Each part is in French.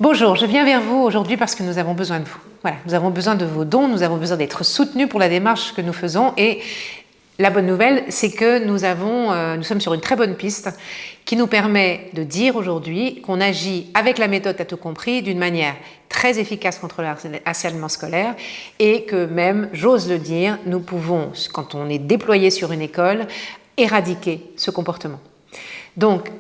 Bonjour, je viens vers vous aujourd'hui parce que nous avons besoin de vous. Voilà, nous avons besoin de vos dons, nous avons besoin d'être soutenus pour la démarche que nous faisons et la bonne nouvelle, c'est que nous sommes sur une très bonne piste qui nous permet de dire aujourd'hui qu'on agit avec la méthode T'as tout compris d'une manière très efficace contre le harcèlement scolaire et que même, j'ose le dire, nous pouvons, quand on est déployé sur une école, éradiquer ce comportement. Donc,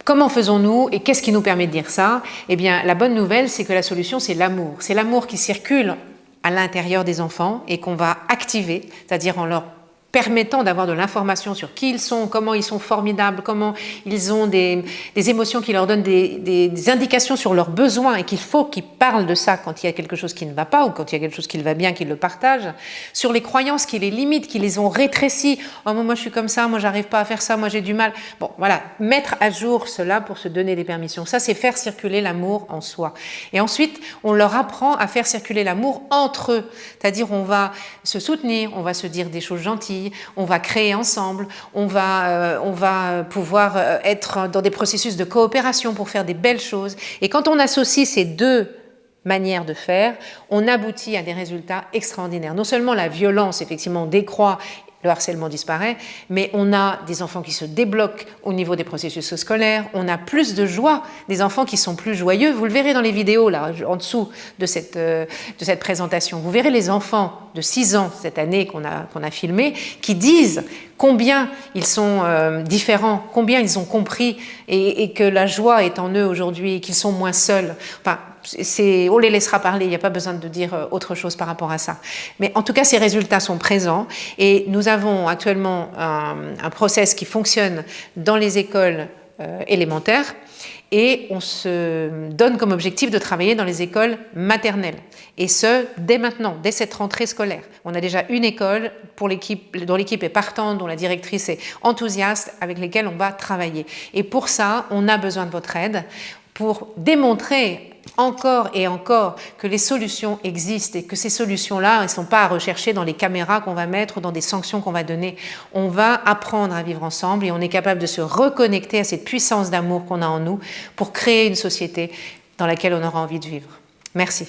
comment faisons-nous et qu'est-ce qui nous permet de dire ça? Eh bien, la bonne nouvelle, c'est que la solution, c'est l'amour. C'est l'amour qui circule à l'intérieur des enfants et qu'on va activer, c'est-à-dire en leur permettant d'avoir de l'information sur qui ils sont, comment ils sont formidables, comment ils ont des émotions qui leur donnent des indications sur leurs besoins et qu'il faut qu'ils parlent de ça quand il y a quelque chose qui ne va pas ou quand il y a quelque chose qui va bien, qu'ils le partagent, sur les croyances qui les limitent, qui les ont rétrécies. Oh, moi je suis comme ça, moi j'arrive pas à faire ça, moi j'ai du mal. Bon, voilà, mettre à jour cela pour se donner des permissions. Ça, c'est faire circuler l'amour en soi. Et ensuite, on leur apprend à faire circuler l'amour entre eux. C'est-à-dire, on va se soutenir, on va se dire des choses gentilles, on va créer ensemble, on va pouvoir être dans des processus de coopération pour faire des belles choses. Et quand on associe ces deux manières de faire, on aboutit à des résultats extraordinaires. Non seulement la violence, effectivement, décroît, le harcèlement disparaît, mais on a des enfants qui se débloquent au niveau des processus scolaires, on a plus de joie, des enfants qui sont plus joyeux. Vous le verrez dans les vidéos, là, en dessous de cette présentation. Vous verrez les enfants de 6 ans, cette année qu'on a filmé, qui disent combien ils sont différents, combien ils ont compris et que la joie est en eux aujourd'hui, qu'ils sont moins seuls. Enfin, on les laissera parler, il n'y a pas besoin de dire autre chose par rapport à ça. Mais en tout cas, ces résultats sont présents et nous avons actuellement un process qui fonctionne dans les écoles élémentaires et on se donne comme objectif de travailler dans les écoles maternelles. Et ce, dès maintenant, dès cette rentrée scolaire. On a déjà une école dont l'équipe est partante, dont la directrice est enthousiaste, avec lesquelles on va travailler. Et pour ça, on a besoin de votre aide pour démontrer encore et encore que les solutions existent et que ces solutions-là, elles ne sont pas à rechercher dans les caméras qu'on va mettre ou dans des sanctions qu'on va donner. On va apprendre à vivre ensemble et on est capable de se reconnecter à cette puissance d'amour qu'on a en nous pour créer une société dans laquelle on aura envie de vivre. Merci.